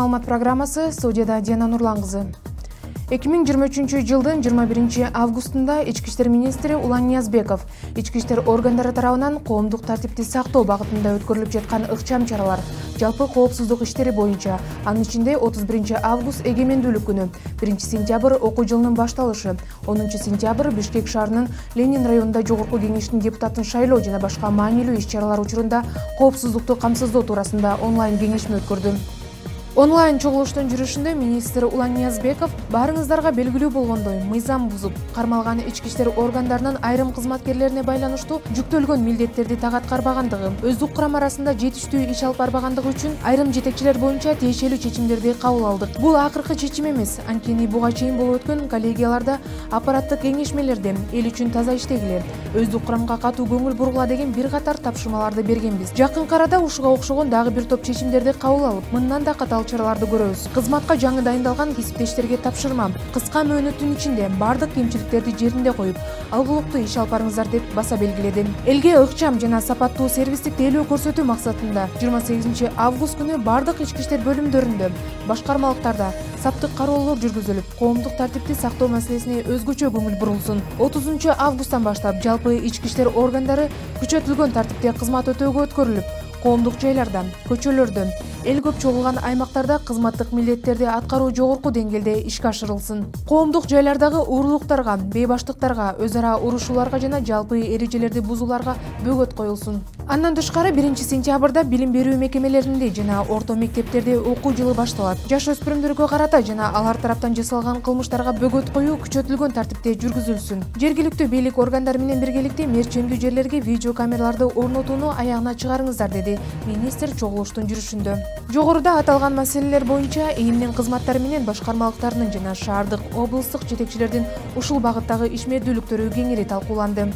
маалымат программасы, студияда Диана Нурлан кызы. 2023 жылдын 21 августунда Ички иштер министри Улан Ниязбеков ички иштер органдары тарабынан коомдук тартипти сактоо багытында өткөрүлүп жаткан ыкчам чаралар, жалпы коопсуздук иштери боюнча, анын ичинде 31 август эгемендүүлүк күнү, 1 сентябрь окуу жылынын башталышы, 10 сентябрь Бишкек шаарынын Ленин районунда жогорку кеңештин депутатын шайлоо жана башка маанилүү иш-чаралар учурунда коопсуздукту камсыздоо туурасында онлайн кеңешме өткөрдү. Онлайн чогулуштун жүрүшүндө министр Улан Ниязбеков баарыңыздарга белгилүү болгондой мыйзам бузуп, кармалган ички иштер органдарынын айрым кызматкерлерине байланыштуу жүктөлгөн милдеттерди так аткарбагандыгы, өздүк курам арасында жетиштүү иш алып барбагандыгы үчүн айрым жетекчилер боюнча тиешелүү чечимдерди кабыл алдык. Бул акыркы чечим эмес, анткени буга чейин болуп өткөн коллегияларда аппараттык кеңешмелерде эл үчүн таза иштегиле, өздүк курамга катуу көңүл бургула деген бир катар тапшырмаларды бергенбиз. Жакынкы арада ушуга окшогон дагы бир топ чечимдерди кабыл алып, мындан да катаал чараларды көрөбүз. Кызматка жаңы дайындалган кесиптештерге тапшырма, кыска мөөнөттүн ичинде бардык кемчиликтерди жеринде коюп, алгылыктуу иш алып барыңыздар деп баса белгиледи. Элге ыкчам жана сапаттуу сервистик тейлөө көрсөтүү максатында 28 август күнү бардык ички иштер бөлүмдөрүндө, башкармалыктарда саптык кароолор жүргүзүлүп, коомдук тартипти сактоо маселесине өзгөчө көңүл бурулсун. 30 августтан баштап жалпы ички иштер органдары күчөтүлгөн тартипте кызмат өтөөгө өткөрүлүп, коомдук жайларда, көчөлөрдө, эл көп чогулган аймактарда кызматтык милдеттерди аткаруу жогорку деңгээлде ишке ашырылсын. Коомдук жайлардагы уурулуктарга, бейбаштыктарга, өз ара урушууларга жана жалпы эрежелерди бузууларга бөгөт коюлсун. Андан тышкары 1 сентябрда билим берүү мекемелеринде жана орто мектептерде окуу жылы башталат. Жаш өспүрүмдөргө карата жана алар тараптан жасалган кылмыштарга бөгөт коюу күчөтүлгөн тартипте жүргүзүлсүн. Жергиликтүү бийлик органдары менен биргеликте мерчемдүү жерлерге видео камераларды орнотууну аягына чыгарыңыздар, деди министр чогулуштун жүрүшүндө. Жогоруда аталган маселелер боюнча ИИМдин кызматтары менен башкармалыктарынын жана шаардык, облустук жетекчилердин ушул багыттагы ишмердүүлүктөрү кеңири талкууланды.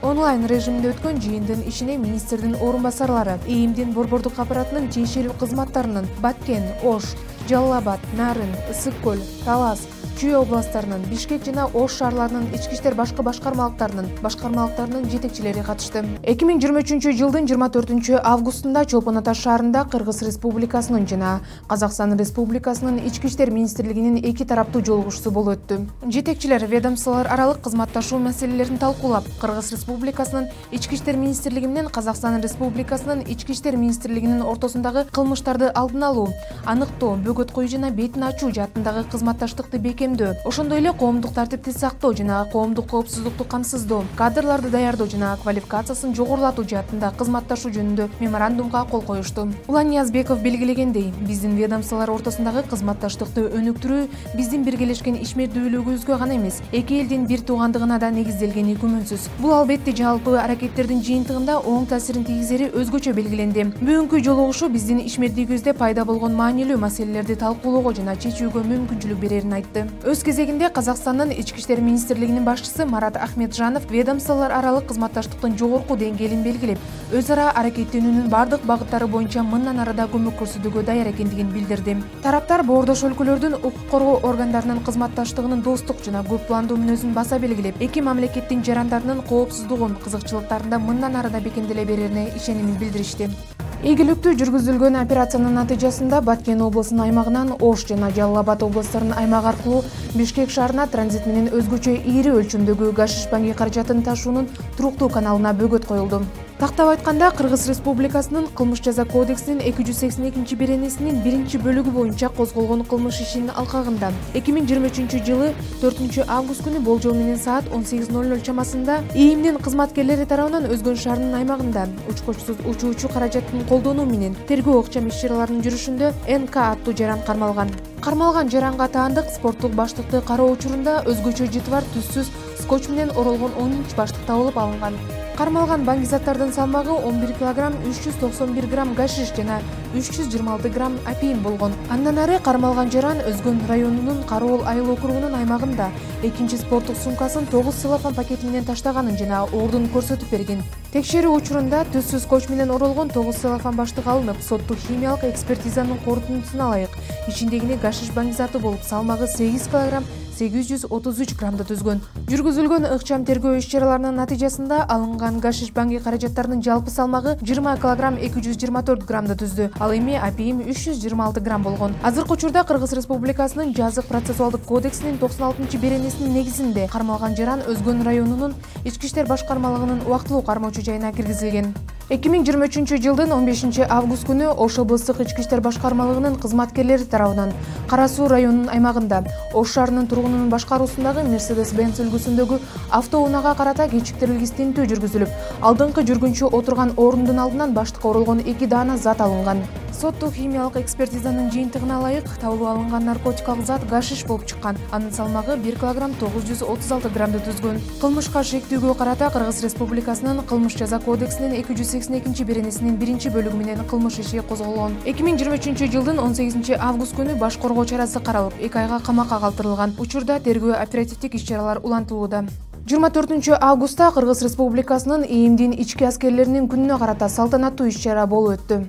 Онлайн режимде өткөн жыйындын ишине министрдин орун басарлары, ИИМдин борбордук аппаратынын тиешелүү кызматтарынын Баткен, Ош, Жалал Абад, Нарын, Ысык көл, Талас, Чүй областтарынын, Бишкек жана Ош шаарларынын ички иштер башка башкармалыктарынын жетекчилери катышты. 2023 жылдын 24 августунда Чолпон Ата шаарында Кыргыз Республикасынын жана Казакстан Республикасынын ички иштер министрлигинин эки тараптуу жолугушуусу болуп өттү. Жетекчилер ведомстволор аралык кызматташуу маселелерин талкуулап, Кыргыз Республикасынын ички иштер министрлиги менен Казакстан Республикасынын ички иштер министрлигинин ортосундагы кылмыштарды алдын алуу, аныктоо, бөгөт коюу жана бетин ачуу жаатындагы кызматташтыкты ошондой эле коомдук тартипти сактоо жана коомдук коопсуздукту камсыздоо, кадрларды даярдоо жана квалификациясын жогорулатуу жаатында кызматташуу жөнүндө меморандумга кол коюшту. Улан Ниязбеков белгилегендей, биздин ведомстволор ортосундагы кызматташтыкты өнүктүрүү биздин биргелешкен ишмердүүлүгүбүзгө гана эмес, эки элдин бир туугандыгына да негизделгени күмөнсүз. Бул албетте жалпы аракеттердин жыйынтыгында оң таасирин тийгизери өзгөчө белгиленди. Бүгүнкү жолугушуу биздин ишмердүүлүгүбүздө пайда болгон маанилүү маселелерди талкуулоого жана чечүүгө мүмкүнчүлүк берерин айтты. Өз кезегинде Казакстандын ички иштер министрлигинин башчысы Марат Ахметжанов ведомстволор аралык кызматташтыктын жогорку деңгээлин белгилеп, өз ара аракеттенүүнүн бардык багыттары боюнча мындан арада көмөк көрсөтүүгө даяр экендигин билдирди. Тараптар боордош өлкөлөрдүн укук коргоо органдарынын кызматташтыгынын достук жана көп пландуу мүнөзүн баса белгилеп, эки мамлекеттин жарандарынын коопсуздугун, кызыкчылыктарында мындан арада бекемделе берерине ишенимин билдиришти. Ийгиликтүү жүргүзүлгөн операциянын натыйжасында Баткен облусунун аймагынан Ош жана Жалал Абад областарынын аймагы аркылуу Бишкек шаарына транзит менен өзгөчө ири өлчөмдөгү гашиш банги каражатын ташуунун туруктуу каналына бөгөт коюлду. Тактап айтканда, Кыргыз Республикасынын кылмыш жаза кодексинин 282-беренесинин 1-бөлүгү боюнча козголгон кылмыш ишинин алкагында 2023 жылы 4 август күнү болжол менен саат 18:00 чамасында ИИМдин кызматкерлери тарабынан Өзгөн шаарынын аймагында учкучсуз учуучу каражаттын колдонуу менен тергөө ыкчам иш-чараларынын жүрүшүндө НК аттуу жаран кармалган. Кармалган жаранга таандык спорттук баштыкты кароо учурунда өзгөчө жыты бар түссүз скотч менен оролгон 10 баштык табылып алынган. Кармалган баңгизаттардын салмагы 11 кг 391 грамм гашиш жана 326 грамм апиин болгон. Андан ары кармалган жаран Өзгөн районунун Кароол айыл округунун аймагында экинчи спорттук сумкасын 9 целлофан пакети менен таштаганын жана ордун көрсөтүп берген. Текшерүү учурунда түссүз скотч менен оролгон 9 целлофан баштык алынып, соттук химиялык экспертизанын корутундусуна ылайык ичиндегини гашиш баңгизаты болуп, салмагы 8 кг 833 граммды түзгөн. Жүргүзүлгөн ыкчам тергөө иш-чараларынын натыйжасында алынган гашиш банги каражаттарынын жалпы салмагы 20 кг 224 граммды түздү. Ал эми апийим 326 грамм болгон. Азыркы учурда Кыргыз Республикасынын жазык процессуалдык кодексинин 96-беренесинин негизинде кармалган жаран Өзгөн районунун ички иштер башкармалыгынын убактылуу кармоочу жайына киргизилген. 2023 жылдын 15 август күнү Ош облустук ички иштер башкармалыгынын кызматкерлери тарабынан Кара Суу районунун аймагында Ош шаарынын тургунунун башкаруусундагы Mercedes-Benz үлгүсүндөгү автоунаага карата кечиктирилгис тинтүү жүргүзүлүп, алдыңкы жүргүнчү отурган орундун алдынан баштыкка урулгон 2 даана зат алынган. Соттук химиялык экспертизанын жыйынтыгына ылайык табылып алынган наркотикалык зат гашиш болуп чыккан. Анын салмагы 1 кг 936 граммды түзгөн. Кылмышка шектүүгө карата Кыргыз Республикасынын Кылмыш жаза кодексинин 282-беренесинин 1-бөлүгү менен кылмыш иши козголгон. 2023 жылдын 18 август күнү баш коргоо чарасы каралып, 2 айга камакка калтырылган. Учурда тергөө оперативдик иш-чаралар улантылууда. 24 августта Кыргыз Республикасынын ИИМдин ички аскерлеринин күнүнө карата салтанаттуу иш-чара болуп өттү.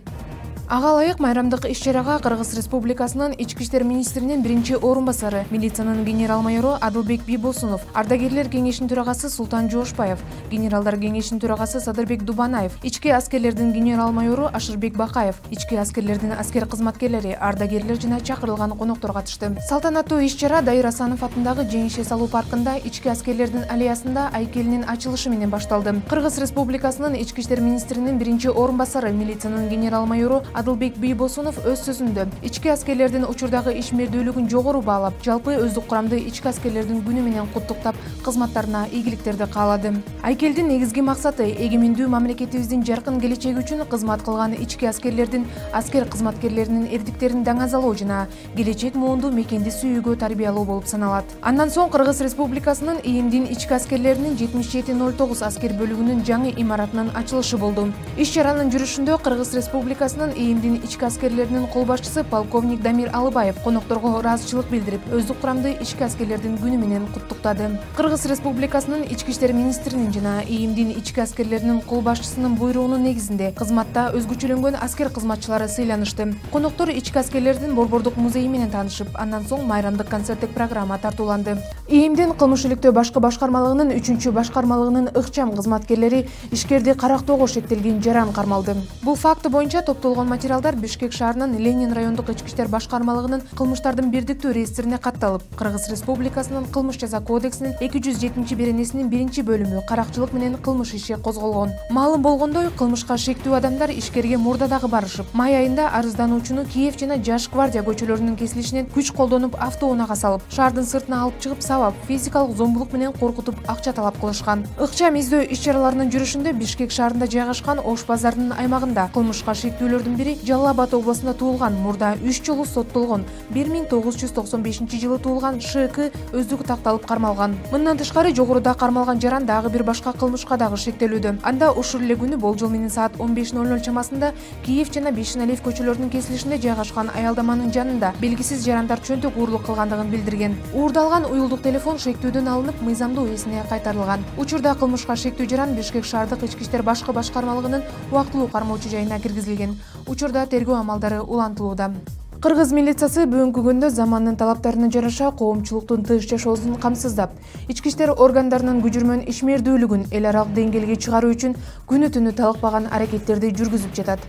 Ага ылайык майрамдык иш-чарага Кыргыз Республикасынын ички иштер министринин 1-орун басары, милициянын генерал-майору Адылбек Бийбосунов, ардагерлер кеңешинин төрагасы Султан Жошпаев, генералдар кеңешинин төрагасы Садырбек Дубанаев, ички аскерлердин генерал-майору Ашырбек Бакаев, ички аскерлердин аскер кызматкерлери, ардагерлер жана чакырылган коноктор катышты. Салтанаттуу иш-чара Дайыр Асанов атындагы Жеңише салуу паркында ички аскерлердин аллеясында айкелинин ачылышы менен башталды. Кыргыз Республикасынын ички иштер министринин 1-орун басары, милициянын генерал-майору Адылбек Бийбосунов өз сөзүндө ички аскерлердин учурдагы ишмердүүлүгүн жогору баалап, жалпы өздүк курамды ички аскерлердин күнү менен куттуктап, кызматтарына ийгиликтерди каалады. Айкелдин негизги максаты эгемендүү мамлекетибиздин жаркын келечеги үчүн кызмат кылган ички аскерлердин, аскер кызматкерлеринин эрдиктерин даңазалоо жана келечек муунду мекенди сүйүүгө тарбиялоо болуп саналат. Андан соң Кыргыз Республикасынын ИИМдин ички аскерлеринин 7709 аскер бөлүгүнүн жаңы имаратынын ачылышы болду. Иш-чаранын жүрүшүндө Кыргыз Республикасынын ИИМдин ички аскерлеринин кол башчысы полковник Дамир Алыбаев конокторго ыраазычылык билдирип, өздүк курамды ички аскерлердин күнү менен куттуктады. Кыргыз Республикасынын ички иштер министринин жана ИИМдин ички аскерлеринин кол башчысынын буйругунун негизинде кызматта өзгөчөлөнгөн аскер кызматчылары сыйланышты. Коноктор ички аскерлердин Борбордук музейи менен таанышып, андан соң майрамдык концерттик программа тартууланды. ИИМдин кылмыш иликтөө башкы башкармалыгынын 3-башкармалыгынын ыкчам кызматкерлери ишкерди карактоого шектелген жаран кармалды. Бул факты боюнча топтолгон материалдар Бишкек шаарынын Ленин райондук ички иштер башкармалыгынын кылмыштардын бирдиктүү реестрине катталып, Кыргыз Республикасынын Кылмыш жаза кодексинин 207-беренесинин 1-бөлүмү каракчылык менен кылмыш иши козголгон. Маалым болгондой, кылмышка шектүү адамдар ишкерге мурда дагы барышып, май айында арыздануучуну Киев жана Жаш гвардия көчөлөрүнүн кесилишинен күч колдонуп автоунаага салып, шаардын сыртына алып чыгып сабап, физикалык зомбулук менен коркутуп акча талап кылышкан. Ыкчам издөө иш-чараларынын жүрүшүндө Бишкек шаарында жайгашкан Ош базарынын аймагында кылмышка шектүүлөрдүн бири Жалал Абад областында туулган, мурда 3 жолу соттолгон, 1995 жылы туулган ШК өздүгү такталып кармалган. Мындан тышкары жогоруда кармалган жаран дагы бир башка кылмышка дагы шектелүүдө. Анда ушул эле күнү болжол менен саат 15:00 чамасында Киев жана Бейшеналиев көчөлөрүнүн кесилишинде жайгашкан аялдаманын жанында белгисиз жарандар чөнтөк уурлук кылгандыгын билдирген. Уурдалган уюлдук телефон шектүүдөн алынып, мыйзамдуу ээсине кайтарылган. Учурда кылмышка шектүү жаран Бишкек шаардык ички иштер башкы башкармалыгынын убактылуу кармоочу жайына киргизилген. Учурда тергөө амалдары улантылууда. Кыргыз милициясы бүгүнкү күндө замандын талаптарына жараша коомчулуктун тынч жашоосун камсыздап, ички иштер органдарынын күжүрмөн ишмердүүлүгүн эл аралык деңгээлге чыгаруу үчүн күнү-түнү талыкпаган аракеттерди жүргүзүп жатат.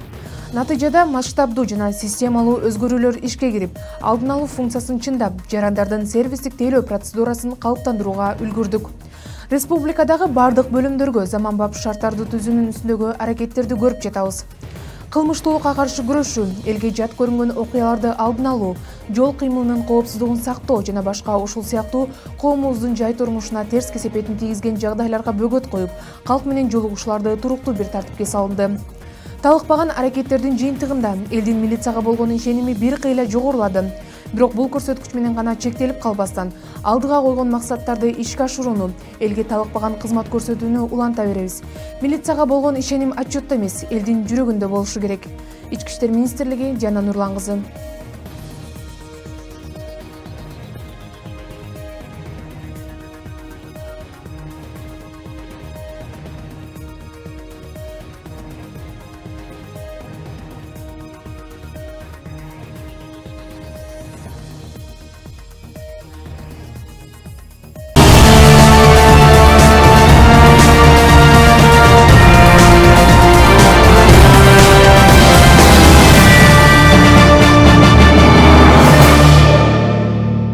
Натыйжада масштабдуу жана системалуу өзгөрүүлөр ишке кирип, алдын алуу функциясын чындап, жарандардын сервистик тейлөө процедурасын калыптандырууга үлгүрдүк. Республикадагы бардык бөлүмдөргө заманбап шарттарды түзүүнүн үстүндөгү аракеттерди көрүп жатабыз. Кылмыштуулукка каршы күрөшүү, элге жат көрүнгөн окуяларды алдын алуу, жол кыймылынын коопсуздугун сактоо жана башка ушул сыяктуу коомубуздун жай турмушуна терс кесепетин тийгизген жагдайларга бөгөт коюп, калк менен жолугушууларды туруктуу бир тартипке салынды. Талыкпаган аракеттердин жыйынтыгында элдин милицияга болгон ишеними бир кыйла жогорулады. Бирок бул көрсөткүч менен гана чектелип калбастан, алдыга койгон максаттарды ишке ашырууну, элге талыкпаган кызмат көрсөтүүнү уланта беребиз. Милицияга болгон ишеним отчетто эмес, элдин жүрөгүндө болушу керек. Ички иштер министрлиги, Жана Нурлан кызы.